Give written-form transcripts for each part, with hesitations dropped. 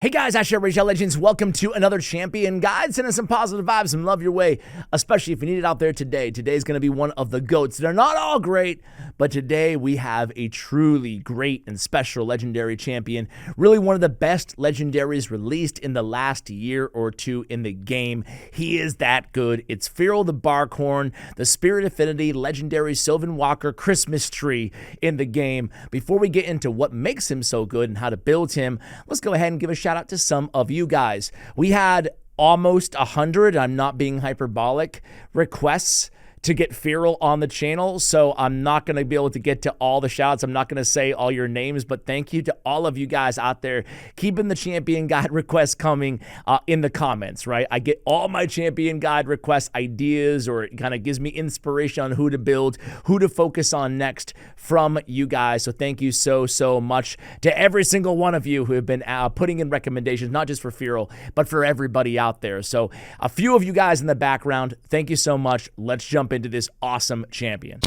Hey guys, Rachel Legends. Welcome to another Champion Guide. Sending some positive vibes and love your way, especially if you need it out there today. Today's going to be one of the GOATs. They're not all great, but today we have a truly great and special legendary champion. Really one of the best legendaries released in the last year or two in the game. He is that good. It's Firrol The Barkhorn, the Spirit Affinity legendary Sylvan Walker Christmas tree in the game. Before we get into what makes him so good and how to build him, let's go ahead and give a shout out to some of you guys. We had almost 100, I'm not being hyperbolic, requests to get Firrol on the channel, so I'm not going to be able to get to all the shouts. I'm not going to say all your names, but thank you to all of you guys out there keeping the Champion Guide requests coming in the comments, right? I get all my Champion Guide request ideas, or it kind of gives me inspiration on who to build, who to focus on next from you guys. So thank you so much to every single one of you who have been putting in recommendations, not just for Firrol, but for everybody out there. So a few of you guys in the background, thank you so much. Let's jump into this awesome champion.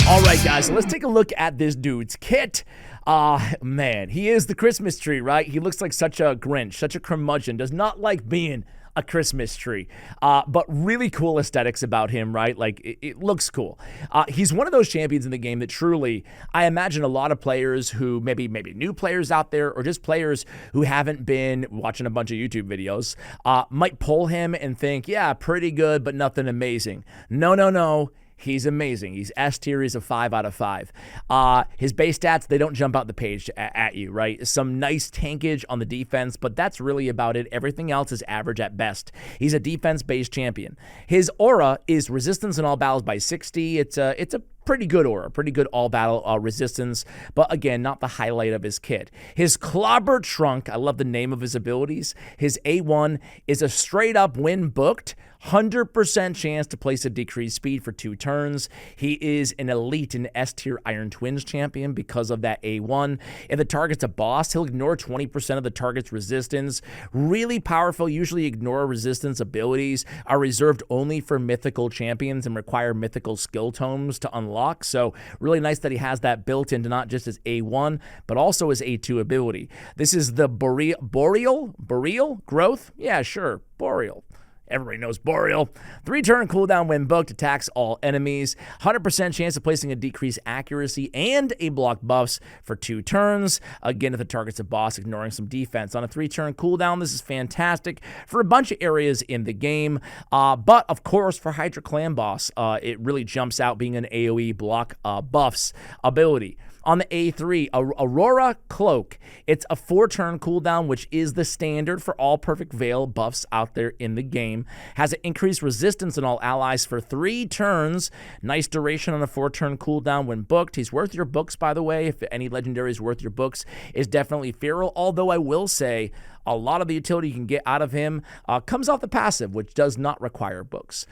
All right, guys, so let's take a look at this dude's kit. Man, he is the Christmas tree, right? He looks like such a Grinch, such a curmudgeon, does not like being a Christmas tree, but really cool aesthetics about him, right? Like, it looks cool. He's one of those champions in the game that truly, I imagine a lot of players who, maybe new players out there, or just players who haven't been watching a bunch of YouTube videos, might pull him and think, yeah, pretty good, but nothing amazing. No. He's amazing. He's S tier. He's a 5 out of 5. His base stats, they don't jump out the page at you, right? Some nice tankage on the defense, but that's really about it. Everything else is average at best. He's a defense-based champion. His aura is resistance in all battles by 60. It's a pretty good aura, pretty good all-battle resistance, but again, not the highlight of his kit. His Clobber Trunk, I love the name of his abilities. His A1 is a straight-up win booked, 100% chance to place a decreased speed for 2 turns. He is an elite and S-tier Iron Twins champion because of that A1. If the target's a boss, he'll ignore 20% of the target's resistance. Really powerful, usually ignore resistance abilities are reserved only for mythical champions and require mythical skill tomes to unlock. So really nice that he has that built into not just his A1, but also his A2 ability. This is the Boreal growth? Yeah, sure, Boreal. Everybody knows Boreal. 3-turn cooldown when booked, attacks all enemies. 100% chance of placing a decreased accuracy and a block buffs for 2 turns. Again, if the target's a boss, ignoring some defense. On a 3-turn cooldown, this is fantastic for a bunch of areas in the game. But, of course, for Hydra Clan Boss, it really jumps out being an AoE block buffs ability. On the A3, Aurora Cloak. It's a 4-turn cooldown, which is the standard for all Perfect Veil buffs out there in the game. Has an increased resistance in all allies for 3 turns. Nice duration on a 4-turn cooldown when booked. He's worth your books, by the way. If any legendary is worth your books, is definitely Firrol. Although I will say, a lot of the utility you can get out of him comes off the passive, which does not require books.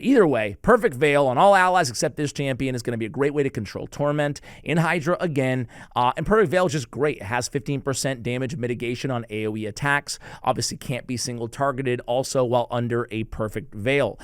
Either way, Perfect Veil on all allies except this champion is going to be a great way to control Torment. In Hydra again, and Perfect Veil is just great. It has 15% damage mitigation on AoE attacks. Obviously can't be single targeted also while under a Perfect Veil.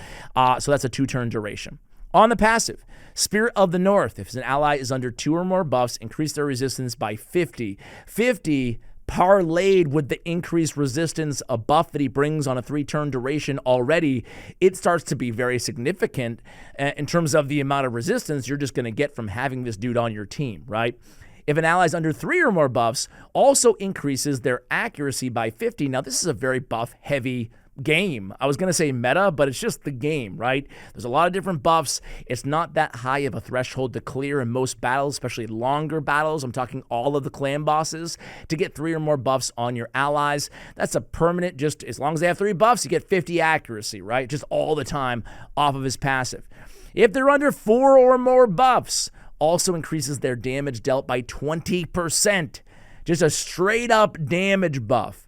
So that's a 2-turn duration. On the passive, Spirit of the North. If an ally is under 2 or more buffs, increase their resistance by 50. 50 parlayed with the increased resistance, a buff that he brings on a 3-turn duration already, it starts to be very significant in terms of the amount of resistance you're just going to get from having this dude on your team, right? If an ally is under 3 or more buffs, also increases their accuracy by 50. Now, this is a very buff-heavy game. I was going to say meta, but it's just the game, right? There's a lot of different buffs. It's not that high of a threshold to clear in most battles, especially longer battles. I'm talking all of the clan bosses to get 3 or more buffs on your allies. That's a permanent, just as long as they have 3 buffs, you get 50 accuracy, right? Just all the time off of his passive. If they're under 4 or more buffs, also increases their damage dealt by 20%. Just a straight up damage buff.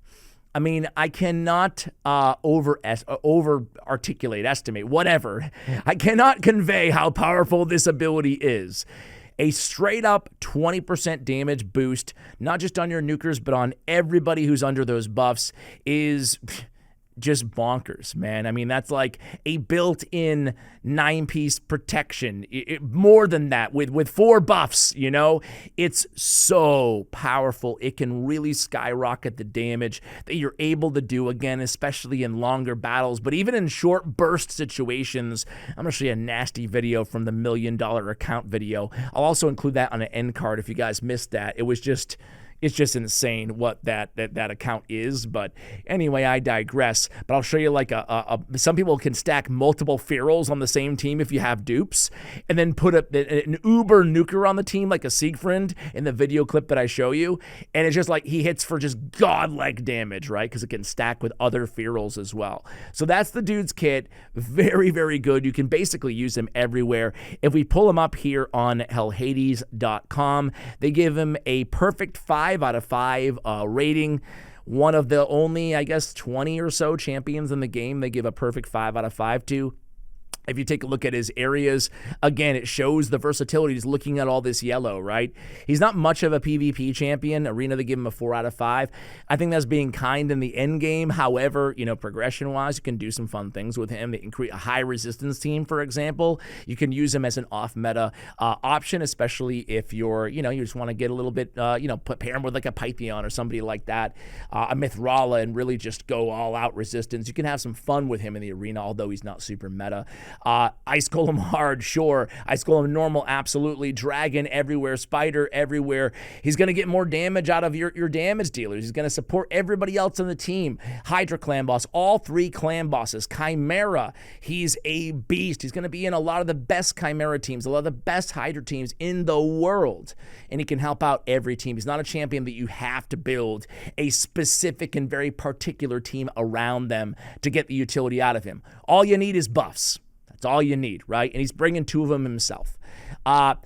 I mean, I cannot over-articulate, estimate, whatever. I cannot convey how powerful this ability is. A straight-up 20% damage boost, not just on your nukers, but on everybody who's under those buffs, is just bonkers, man. I mean, that's like a built-in 9-piece protection. More than that, with 4 buffs, you know? It's so powerful. It can really skyrocket the damage that you're able to do, again, especially in longer battles, but even in short burst situations. I'm going to show you a nasty video from the $1 million account video. I'll also include that on an end card if you guys missed that. It's just insane what that account is. But anyway, I digress. But I'll show you like some people can stack multiple Firrols on the same team if you have dupes, and then put an uber nuker on the team like a Siegfried in the video clip that I show you. And it's just like he hits for just godlike damage, right? Because it can stack with other Firrols as well. So that's the dude's kit. Very, very good. You can basically use him everywhere. If we pull him up here on hellhades.com, they give him a perfect 5 out of 5 rating. One of the only, I guess, 20 or so champions in the game they give a perfect 5 out of 5 to. If you take a look at his areas, again, it shows the versatility. He's looking at all this yellow, right? He's not much of a PvP champion. Arena, they give him a 4 out of 5. I think that's being kind in the end game. However, you know, progression-wise, you can do some fun things with him. They can create a high resistance team, for example. You can use him as an off-meta option, especially if you're, you know, you just want to get a little bit, you know, pair him with like a Pythion or somebody like that, a Mithrala, and really just go all-out resistance. You can have some fun with him in the arena, although he's not super meta. Ice Golem hard, sure. Ice Golem normal, absolutely. Dragon everywhere. Spider everywhere. He's going to get more damage out of your damage dealers. He's going to support everybody else on the team. Hydra clan boss, all 3 clan bosses. Chimera, he's a beast. He's going to be in a lot of the best Chimera teams, a lot of the best Hydra teams in the world. And he can help out every team. He's not a champion that you have to build a specific and very particular team around them to get the utility out of him. All you need is buffs. That's all you need, right? And he's bringing 2 of them himself. So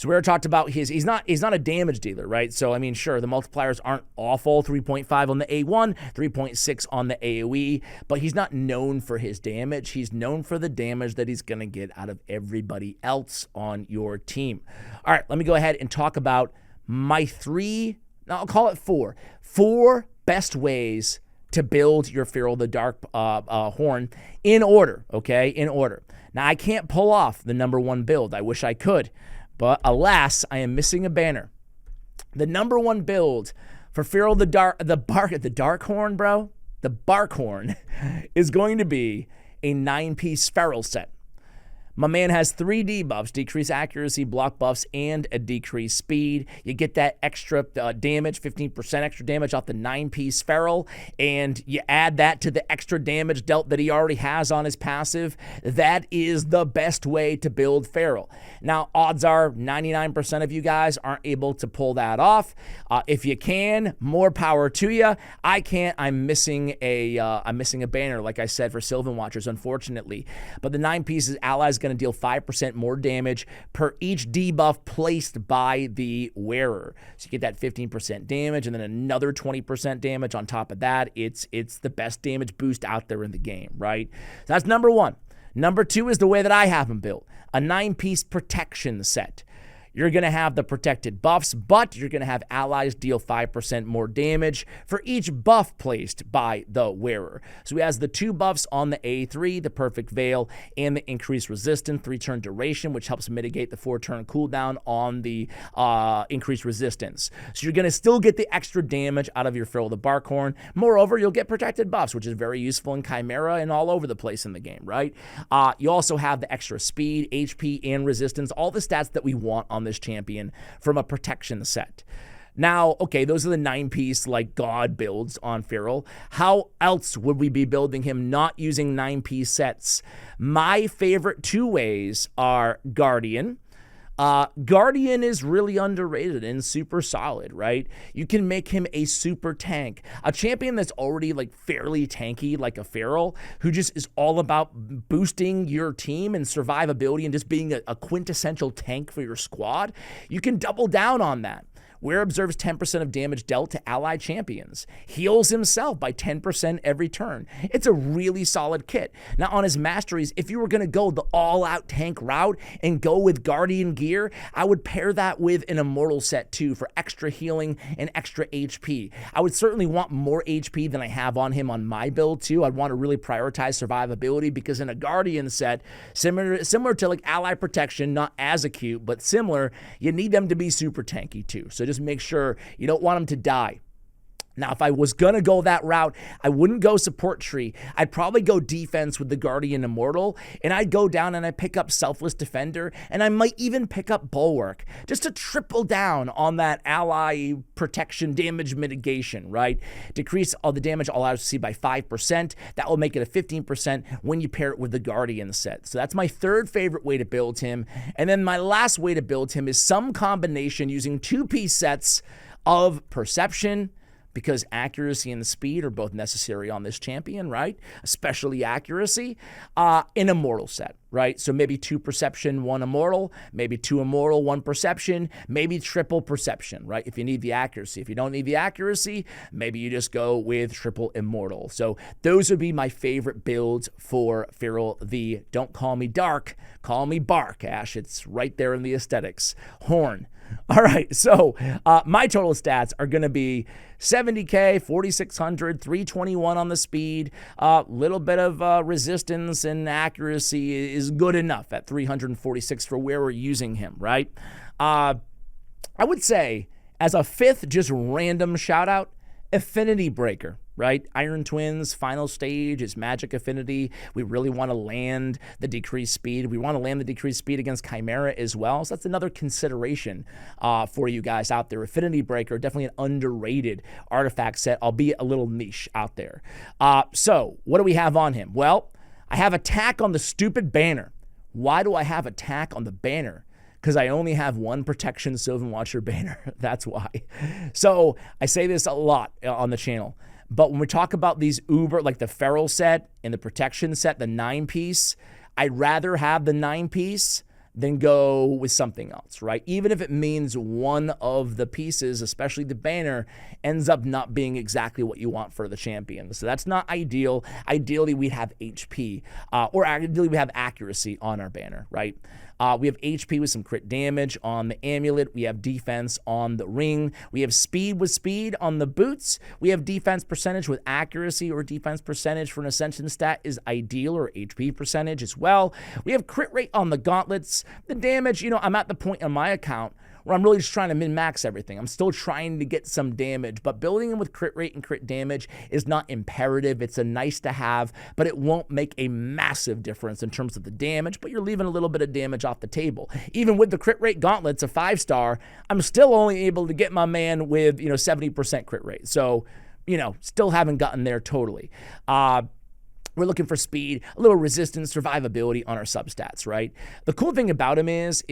we already talked about he's not a damage dealer, right? So, I mean, sure, the multipliers aren't awful, 3.5 on the A1, 3.6 on the AoE, but he's not known for his damage. He's known for the damage that he's going to get out of everybody else on your team. All right, let me go ahead and talk about my 3, I'll call it 4 best ways to build your Firrol the Barkhorn in order, okay? In order. Now, I can't pull off the #1 build. I wish I could, but alas, I am missing a banner. The #1 build for Firrol the Barkhorn, bro, the Barkhorn, is going to be a 9-piece Firrol set. My man has 3 debuffs, decreased accuracy, block buffs, and a decreased speed. You get that extra damage, 15% extra damage off the 9-piece Firrol, and you add that to the extra damage dealt that he already has on his passive. That is the best way to build Firrol. Now, odds are 99% of you guys aren't able to pull that off. If you can, more power to you. I can't. I'm missing a banner, like I said, for Sylvan Watchers, unfortunately. But the 9 pieces allies going to deal 5% more damage per each debuff placed by the wearer. So you get that 15% damage and then another 20% damage on top of that. It's the best damage boost out there in the game, right? So that's #1. #2 is the way that I have them built. A 9-piece protection set. You're going to have the protected buffs, but you're going to have allies deal 5% more damage for each buff placed by the wearer. So he has the 2 buffs on the A3, the Perfect Veil, and the increased resistance, 3-turn duration, which helps mitigate the 4-turn cooldown on the increased resistance. So you're going to still get the extra damage out of your Firrol the Barkhorn. Moreover, you'll get protected buffs, which is very useful in Chimera and all over the place in the game, right? You also have the extra speed, HP, and resistance, all the stats that we want on this champion from a protection set. Now, okay, those are the 9-piece like god builds on Firrol. How else would we be building him not using 9-piece sets? My favorite 2 ways are Guardian. Guardian is really underrated and super solid, right? You can make him a super tank. A champion that's already like fairly tanky like a Firrol, who just is all about boosting your team and survivability and just being a quintessential tank for your squad. You can double down on that where observes 10% of damage dealt to ally champions, heals himself by 10% every turn. It's a really solid kit. Now on his Masteries, if you were going to go the all-out tank route and go with Guardian gear, I would pair that with an Immortal set too for extra healing and extra HP. I would certainly want more HP than I have on him on my build too. I'd want to really prioritize survivability because in a Guardian set, similar to like ally protection, not as acute, but similar, you need them to be super tanky too. So just make sure you don't want them to die. Now, if I was going to go that route, I wouldn't go support tree. I'd probably go defense with the Guardian Immortal, and I'd go down and I'd pick up Selfless Defender, and I might even pick up Bulwark, just to triple down on that ally protection damage mitigation, right? Decrease all the damage all out by 5%. That will make it a 15% when you pair it with the Guardian set. So that's my third favorite way to build him. And then my last way to build him is some combination using 2-piece sets of Perception, because accuracy and speed are both necessary on this champion, right? Especially accuracy, an Immortal set, right? So maybe 2 Perception, 1 Immortal, maybe 2 Immortal, 1 Perception, maybe triple Perception, right? If you need the accuracy. If you don't need the accuracy, maybe you just go with triple Immortal. So those would be my favorite builds for Firrol the Don't Call Me Dark, Call Me Bark, Ash. It's right there in the aesthetics. Horn. All right, so my total stats are going to be 70k, 4600, 321 on the speed. Little bit of resistance and accuracy is good enough at 346 for where we're using him, right? I would say as a fifth, just random shout out, Affinity Breaker, right? Iron Twins, final stage is magic affinity. We really want to land the decreased speed. We want to land the decreased speed against Chimera as well. So that's another consideration for you guys out there. Affinity Breaker, definitely an underrated artifact set, albeit a little niche out there. So what do we have on him? Well, I have attack on the stupid banner. Why do I have attack on the banner? Because I only have 1 protection Sylvan Watcher banner. That's why. So I say this a lot on the channel. But when we talk about these uber, like the Firrol set and the protection set, the 9-piece, I'd rather have the 9-piece than go with something else, right? Even if it means one of the pieces, especially the banner, ends up not being exactly what you want for the champion. So that's not ideal. Ideally, we'd have HP, or ideally we have accuracy on our banner, right? We have HP with some crit damage on the amulet. We have defense on the ring. We have speed with speed on the boots. We have defense percentage with accuracy, or defense percentage for an ascension stat is ideal, or HP percentage as well. We have crit rate on the gauntlets. The damage, I'm at the point on my account where I'm really just trying to min-max everything. I'm still trying to get some damage, but building in with crit rate and crit damage is not imperative. It's a nice to have, but it won't make a massive difference in terms of the damage, but you're leaving a little bit of damage off the table. Even with the crit rate gauntlets, a 5-star, I'm still only able to get my man with, 70% crit rate. So, still haven't gotten there totally. We're looking for speed, a little resistance, survivability on our substats, right? The cool thing about him is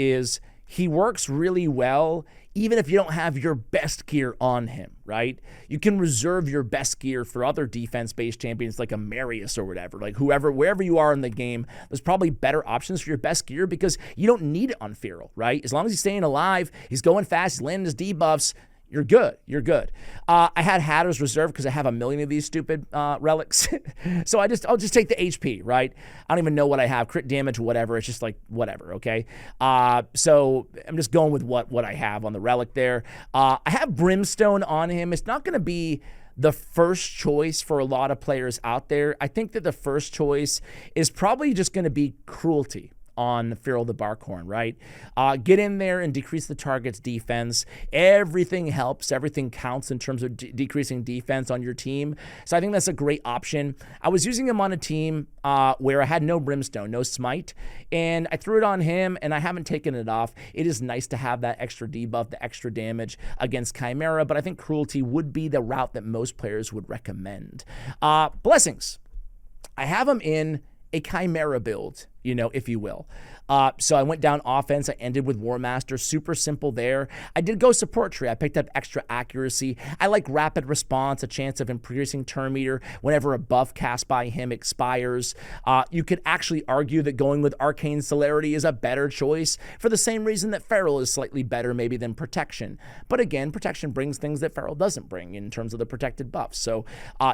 he works really well even if you don't have your best gear on him, right? You can reserve your best gear for other defense-based champions like a Marius or whatever. Like wherever you are in the game, there's probably better options for your best gear because you don't need it on Firrol, right? As long as he's staying alive, he's going fast, he's landing his debuffs, you're good. You're good. I had Hatter's reserved because I have a million of these stupid relics. So I'll just take the HP, right? I don't even know what I have. Crit damage, whatever. It's just like whatever, okay? So I'm just going with what I have on the relic there. I have Brimstone on him. It's not going to be the first choice for a lot of players out there. I think that the first choice is probably just going to be Cruelty on Firrol the Barkhorn, right? Get in there and decrease the target's defense. Everything helps. Everything counts in terms of decreasing defense on your team. So I think that's a great option. I was using him on a team where I had no Brimstone, no Smite, and I threw it on him, and I haven't taken it off. It is nice to have that extra debuff, the extra damage against Chimera, but I think Cruelty would be the route that most players would recommend. Blessings. I have him in a Chimera build you know, if you will. So I went down offense. I ended with War Master. Super simple there. I did go support tree. I picked up extra accuracy. I like rapid response, a chance of increasing turn meter whenever a buff cast by him expires. You could actually argue that going with Arcane Celerity is a better choice for the same reason that Firrol is slightly better maybe than Protection. But again, Protection brings things that Firrol doesn't bring in terms of the protected buffs. So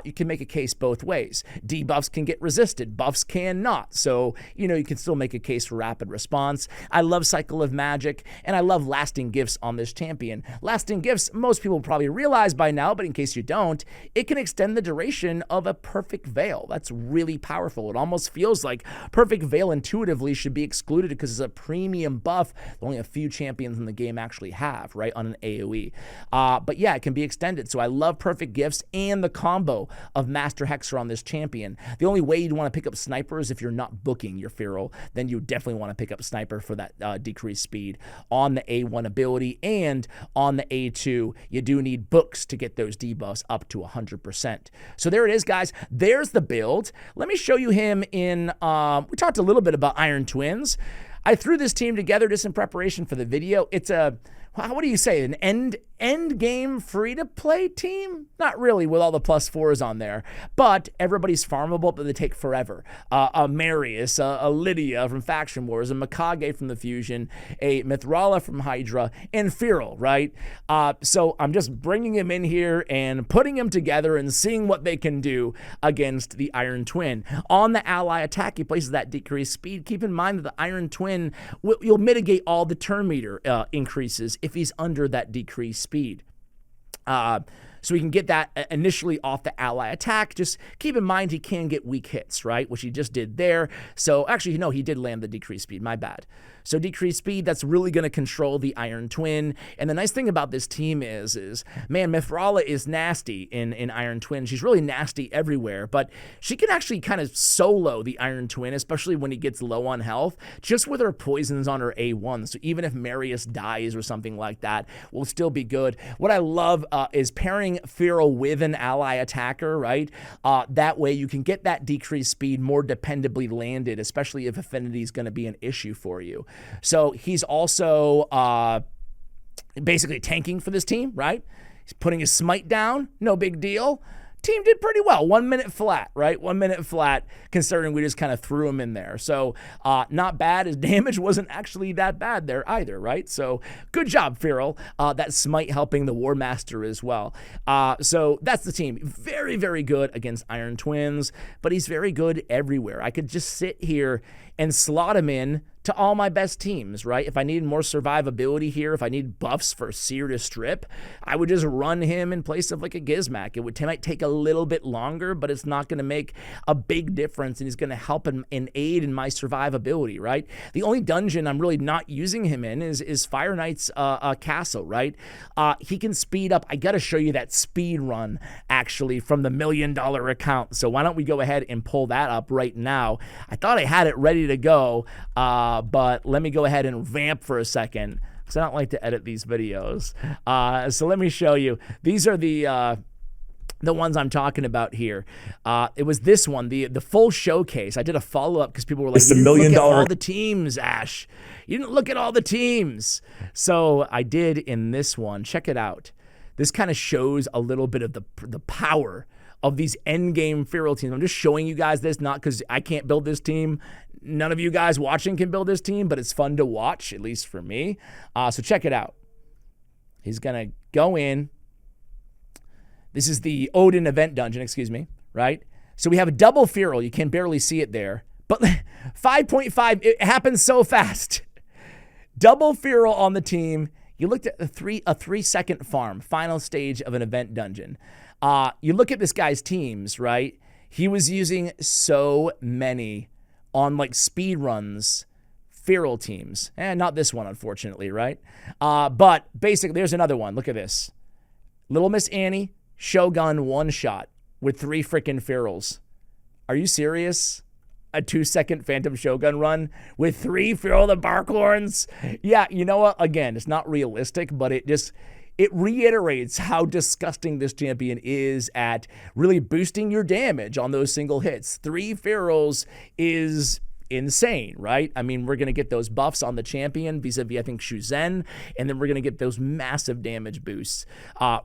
you can make a case both ways. Debuffs can get resisted. Buffs cannot. So, you know, you can still make a case for rapid response. I love Cycle of Magic, and I love Lasting Gifts on this champion. Lasting Gifts, most people probably realize by now, but in case you don't, it can extend the duration of a Perfect Veil. That's really powerful. It almost feels like Perfect Veil intuitively should be excluded because it's a premium buff that only a few champions in the game actually have, right, on an AoE. But yeah, it can be extended. So I love Perfect Gifts and the combo of Master Hexer on this champion. The only way you'd want to pick up Sniper is if you're not booking your Firrol, then you definitely want to pick up Sniper for that decreased speed on the A1 ability, and on the A2 you do need books to get those debuffs up to 100%. So there it is, guys. There's the build. Let me show you him in we talked a little bit about Iron Twins. I threw this team together just in preparation for the video. It's a, what do you say, an end game free-to-play team? Not really, with all the +4s on there, but everybody's farmable, but they take forever. A Marius, a Lydia from Faction Wars, a Mikage from the Fusion, a Mithrala from Hydra, and Firrol, right? So I'm just bringing him in here and putting him together and seeing what they can do against the Iron Twin. On the ally attack, he places that decreased speed. Keep in mind that the Iron Twin, you'll mitigate all the turn meter increases if he's under that decreased speed. So we can get that initially off the ally attack. Just keep in mind he can get weak hits, right? Which he just did there. So actually, no, he did land the decreased speed. My bad. So decreased speed, that's really going to control the Iron Twin. And the nice thing about this team is man, Mithrala is nasty in Iron Twin. She's really nasty everywhere, but she can actually kind of solo the Iron Twin, especially when he gets low on health, just with her poisons on her A1. So even if Marius dies or something like that, will still be good. What I love is pairing Firrol with an ally attacker, right? That way you can get that decreased speed more dependably landed, especially if affinity is going to be an issue for you. So he's also basically tanking for this team, right? He's putting his smite down, no big deal. Team did pretty well. 1 minute flat, right? 1 minute flat, considering we just kind of threw him in there. So not bad. His damage wasn't actually that bad there either, right? So good job, Firrol. That smite helping the War Master as well. So that's the team. Very, very good against Iron Twins, but he's very good everywhere. I could just sit here and slot him in to all my best teams, right? If I needed more survivability here, if I need buffs for Seer to strip, I would just run him in place of like a Gizmak. It might take a little bit longer, but it's not going to make a big difference, and he's going to help and aid in my survivability, right? The only dungeon I'm really not using him in is Fire Knight's castle, right? He can speed up. I got to show you that speed run, actually, from the $1 million account. So why don't we go ahead and pull that up right now? I thought I had it ready to go, but let me go ahead and vamp for a second, because I don't like to edit these videos. So let me show you. These are the ones I'm talking about here. It was this one, the full showcase. I did a follow-up because people were like, you didn't look at all the teams, Ash. You didn't look at all the teams. So I did in this one. Check it out. This kind of shows a little bit of the power of these endgame Firrol teams. I'm just showing you guys this, not because I can't build this team. None of you guys watching can build this team, but it's fun to watch, at least for me. So check it out. He's going to go in. This is the Odin event dungeon, excuse me, right? So we have a double Firrol. You can barely see it there. But 5.5, it happens so fast. Double Firrol on the team. You looked at a 3-second farm, final stage of an event dungeon. You look at this guy's teams, right? He was using so many on like speed runs, Firrol teams. Not this one, unfortunately, right? But basically, there's another one. Look at this. Little Miss Annie, Shogun one shot with 3 freaking Firrols. Are you serious? A 2-second Phantom Shogun run with 3 Firrol the Barkhorns? Yeah, you know what? Again, it's not realistic, but it reiterates how disgusting this champion is at really boosting your damage on those single hits. 3 Firrols is insane, right? I mean, we're going to get those buffs on the champion vis-a-vis, I think, Shuzen, and then we're going to get those massive damage boosts.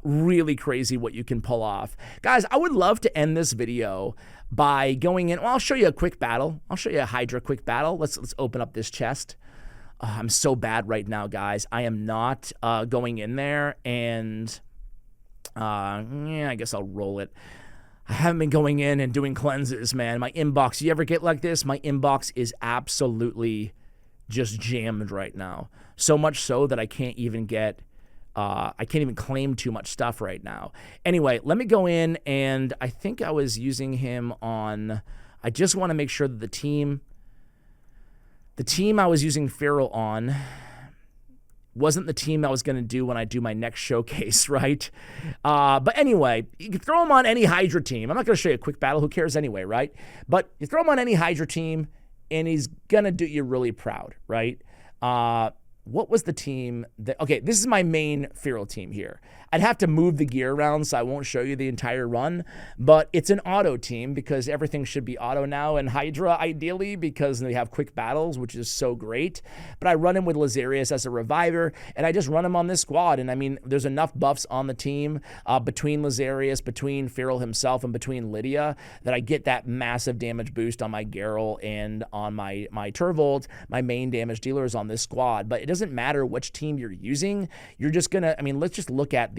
Really crazy what you can pull off. Guys, I would love to end this video by going in. Well, I'll show you a quick battle. I'll show you a Hydra quick battle. Let's open up this chest. I'm so bad right now, guys. I am not going in there, and yeah, I guess I'll roll it. I haven't been going in and doing cleanses, man. My inbox, you ever get like this? My inbox is absolutely just jammed right now. So much so that I can't even get, I can't even claim too much stuff right now. Anyway, let me go in, and I think I was using him on, I just want to make sure that the team I was using Firrol on wasn't the team I was going to do when I do my next showcase, right? But anyway, you can throw him on any Hydra team. I'm not going to show you a quick battle. Who cares anyway, right? But you throw him on any Hydra team, and he's going to do you really proud, right? What was the team that... Okay, this is my main Firrol team here. I'd have to move the gear around, so I won't show you the entire run, but it's an auto team because everything should be auto now, and Hydra, ideally, because they have quick battles, which is so great. But I run him with Lazarius as a reviver, and I just run him on this squad, and I mean, there's enough buffs on the team between Lazarius, between Firrol himself, and between Lydia that I get that massive damage boost on my Geralt and on my Turvold. My main damage dealer is on this squad, but it doesn't matter which team you're using. You're just gonna, I mean, let's just look at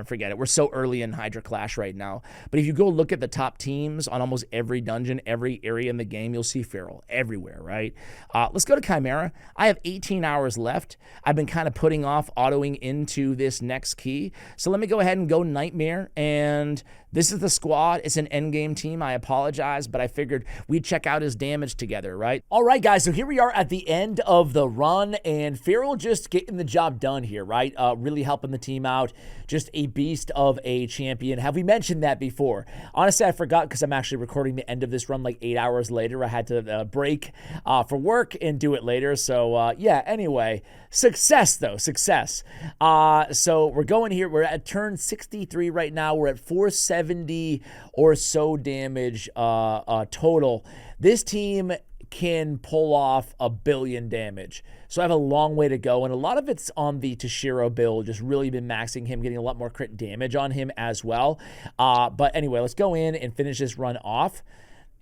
forget it. We're so early in Hydra Clash right now. But if you go look at the top teams on almost every dungeon, every area in the game, you'll see Firrol everywhere, right? Let's go to Chimera. I have 18 hours left. I've been kind of putting off autoing into this next key. So let me go ahead and go Nightmare. And this is the squad. It's an endgame team. I apologize, but I figured we'd check out his damage together, right? All right, guys. So here we are at the end of the run, and Firrol just getting the job done here, right? Really helping the team out. Just a beast of a champion. Have we mentioned that before? Honestly, I forgot because I'm actually recording the end of this run like 8 hours later. I had to break for work and do it later. So yeah, anyway, success though, success. So we're going here. We're at turn 63 right now. We're at 470 or so damage total. This team can pull off 1 billion damage. So I have a long way to go, and a lot of it's on the Toshiro build, just really been maxing him, getting a lot more crit damage on him as well. But anyway, let's go in and finish this run off.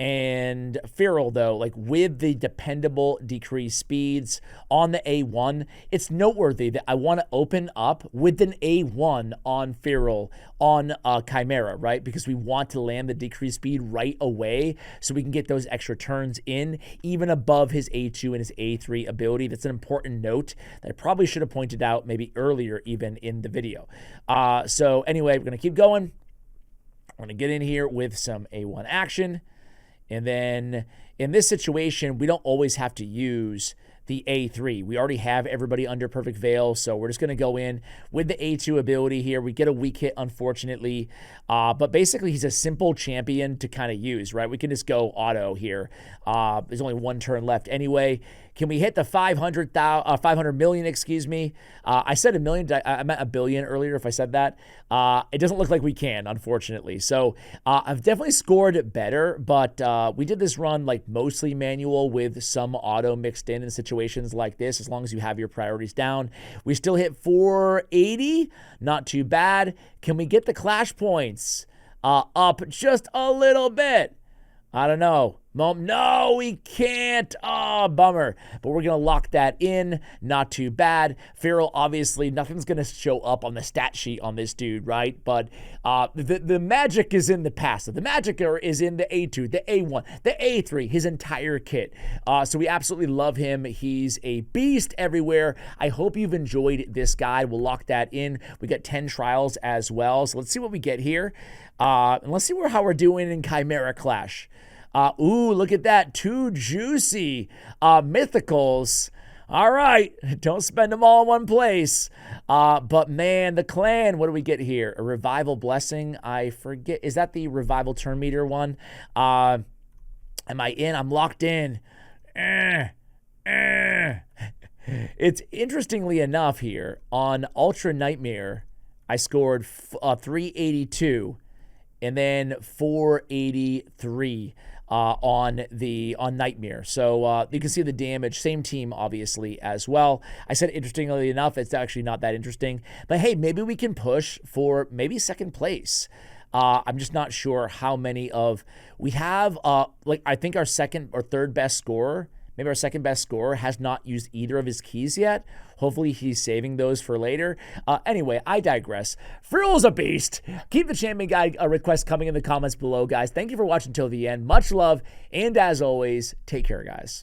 And Firrol, though, like with the dependable decreased speeds on the A1, it's noteworthy that I want to open up with an A1 on Firrol on Chimera, right? Because we want to land the decreased speed right away so we can get those extra turns in, even above his A2 and his A3 ability. That's an important note that I probably should have pointed out maybe earlier even in the video. So anyway, we're going to keep going. We're going to get in here with some A1 action. And then in this situation, we don't always have to use the A3. We already have everybody under Perfect Veil, so we're just going to go in with the A2 ability here. We get a weak hit, unfortunately, but basically he's a simple champion to kind of use, right? We can just go auto here. There's only one turn left anyway. Can we hit the 500 million, excuse me? I said a million. I meant 1 billion earlier if I said that. It doesn't look like we can, unfortunately. So I've definitely scored better, but we did this run like mostly manual with some auto mixed in situations like this, as long as you have your priorities down. We still hit 480. Not too bad. Can we get the clash points up just a little bit? I don't know. No, we can't. Oh, bummer. But we're going to lock that in. Not too bad. Firrol, obviously, nothing's going to show up on the stat sheet on this dude, right? But the magic is in the past. The magic is in the A2, the A1, the A3, his entire kit. So we absolutely love him. He's a beast everywhere. I hope you've enjoyed this guide. We'll lock that in. We got 10 trials as well. So let's see what we get here. And let's see how we're doing in Chimera Clash. Ooh, look at that. 2 juicy mythicals. All right. Don't spend them all in one place. But man, the clan, what do we get here? A revival blessing. I forget. Is that the revival turn meter one? Am I in? I'm locked in. It's interestingly enough here on Ultra Nightmare, I scored 382. and then 483 on Nightmare. So you can see the damage. Same team, obviously, as well. I said interestingly enough, it's actually not that interesting. But hey, maybe we can push for maybe second place. I'm just not sure how many of we have. Like I think our second or third best scorer, maybe our second best scorer, has not used either of his keys yet. Hopefully he's saving those for later. Anyway, I digress. Firrol's a beast. Keep the champion guide request coming in the comments below, guys. Thank you for watching till the end. Much love, and as always, take care, guys.